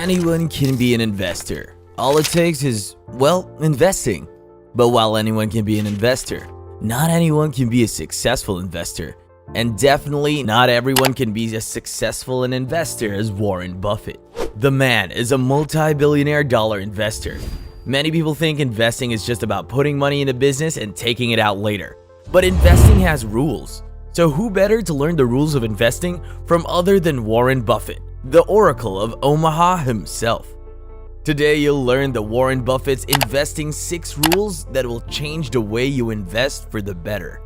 Anyone can be an investor. All it takes is, well, investing. But while anyone can be an investor, not anyone can be a successful investor. And definitely not everyone can be as successful an investor as Warren Buffett. The man is a multi-billionaire dollar investor. Many people think investing is just about putting money into business and taking it out later. But investing has rules. So who better to learn the rules of investing from other than Warren Buffett, the Oracle of Omaha himself? Today you'll learn the Warren Buffett's investing 6 rules that will change the way you invest for the better.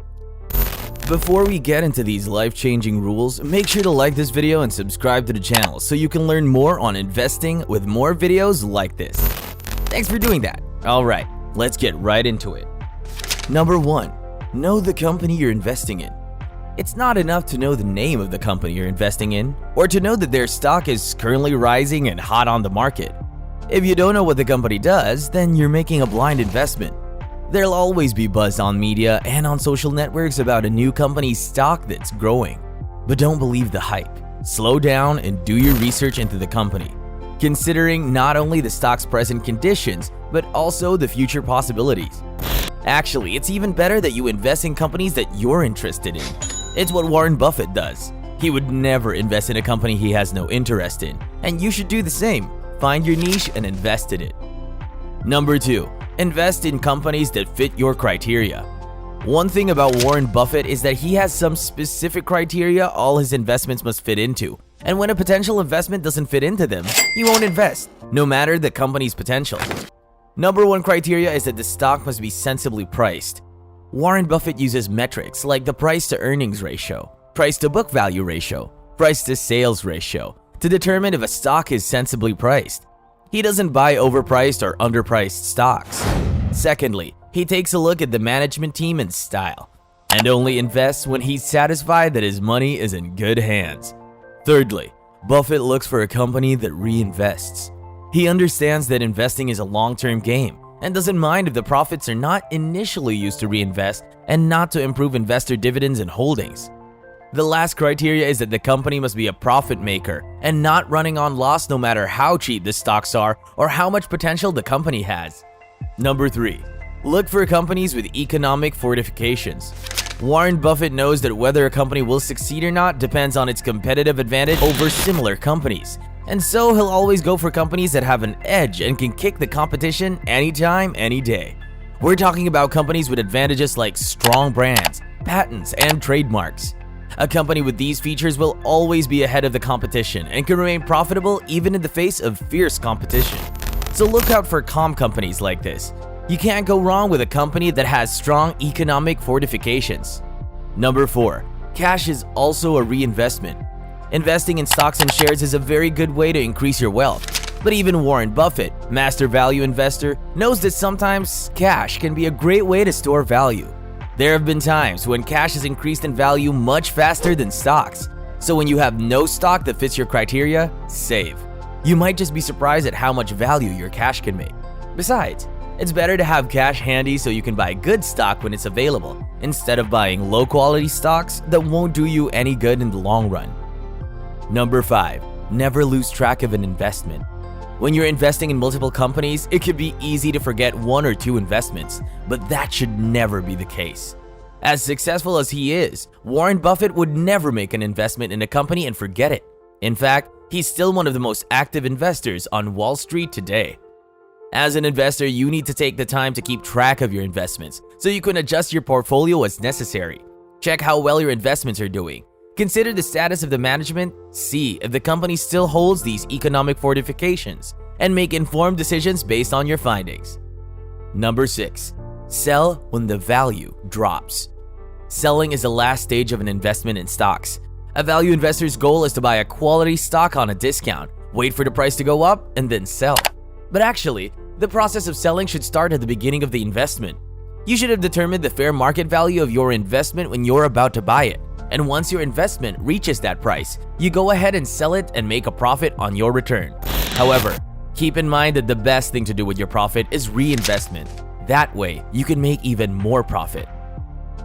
Before we get into these life-changing rules, make sure to like this video and subscribe to the channel so you can learn more on investing with more videos like this. Thanks for doing that. Alright, let's get right into it. Number 1. Know the company you're investing in. It's not enough to know the name of the company you're investing in, or to know that their stock is currently rising and hot on the market. If you don't know what the company does, then you're making a blind investment. There'll always be buzz on media and on social networks about a new company's stock that's growing. But don't believe the hype. Slow down and do your research into the company, considering not only the stock's present conditions, but also the future possibilities. Actually, it's even better that you invest in companies that you're interested in. It's what Warren Buffett does. He would never invest in a company he has no interest in, and you should do the same. Find your niche and invest in it. Number 2. Invest in companies that fit your criteria. One thing about Warren Buffett is that he has some specific criteria all his investments must fit into. And when a potential investment doesn't fit into them, he won't invest, no matter the company's potential. Number 1 criteria is that the stock must be sensibly priced. Warren Buffett uses metrics like the price-to-earnings ratio, price-to-book value ratio, price-to-sales ratio to determine if a stock is sensibly priced. He doesn't buy overpriced or underpriced stocks. Secondly, he takes a look at the management team and style, and only invests when he's satisfied that his money is in good hands. Thirdly, Buffett looks for a company that reinvests. He understands that investing is a long-term game and doesn't mind if the profits are not initially used to reinvest and not to improve investor dividends and holdings. The last criteria is that the company must be a profit maker and not running on loss no matter how cheap the stocks are or how much potential the company has. Number 3. Look for companies with economic fortifications. Warren Buffett knows that whether a company will succeed or not depends on its competitive advantage over similar companies. And so he'll always go for companies that have an edge and can kick the competition anytime, any day. We're talking about companies with advantages like strong brands, patents, and trademarks. A company with these features will always be ahead of the competition and can remain profitable even in the face of fierce competition. So look out for calm companies like this. You can't go wrong with a company that has strong economic fortifications. Number 4. Cash is also a reinvestment. Investing in stocks and shares is a very good way to increase your wealth. But even Warren Buffett, master value investor, knows that sometimes cash can be a great way to store value. There have been times when cash has increased in value much faster than stocks. So when you have no stock that fits your criteria, save. You might just be surprised at how much value your cash can make. Besides, it's better to have cash handy so you can buy good stock when it's available, instead of buying low-quality stocks that won't do you any good in the long run. Number 5. Never lose track of an investment. When you're investing in multiple companies, it can be easy to forget 1 or 2 investments, but that should never be the case. As successful as he is, Warren Buffett would never make an investment in a company and forget it. In fact, he's still one of the most active investors on Wall Street today. As an investor, you need to take the time to keep track of your investments so you can adjust your portfolio as necessary. Check how well your investments are doing. Consider the status of the management, see if the company still holds these economic fortifications, and make informed decisions based on your findings. Number 6. Sell when the value drops. Selling is the last stage of an investment in stocks. A value investor's goal is to buy a quality stock on a discount, wait for the price to go up, and then sell. But actually, the process of selling should start at the beginning of the investment. You should have determined the fair market value of your investment when you're about to buy it. And once your investment reaches that price, you go ahead and sell it and make a profit on your return. However, keep in mind that the best thing to do with your profit is reinvestment. That way, you can make even more profit.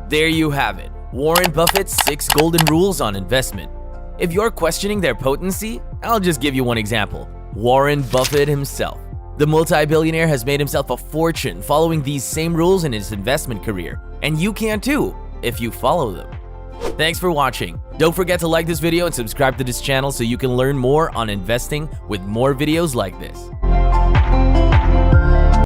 There you have it, Warren Buffett's 6 golden rules on investment. If you're questioning their potency, I'll just give you one example. Warren Buffett himself. The multi-billionaire has made himself a fortune following these same rules in his investment career, and you can too if you follow them. Thanks for watching. Don't forget to like this video and subscribe to this channel so you can learn more on investing with more videos like this.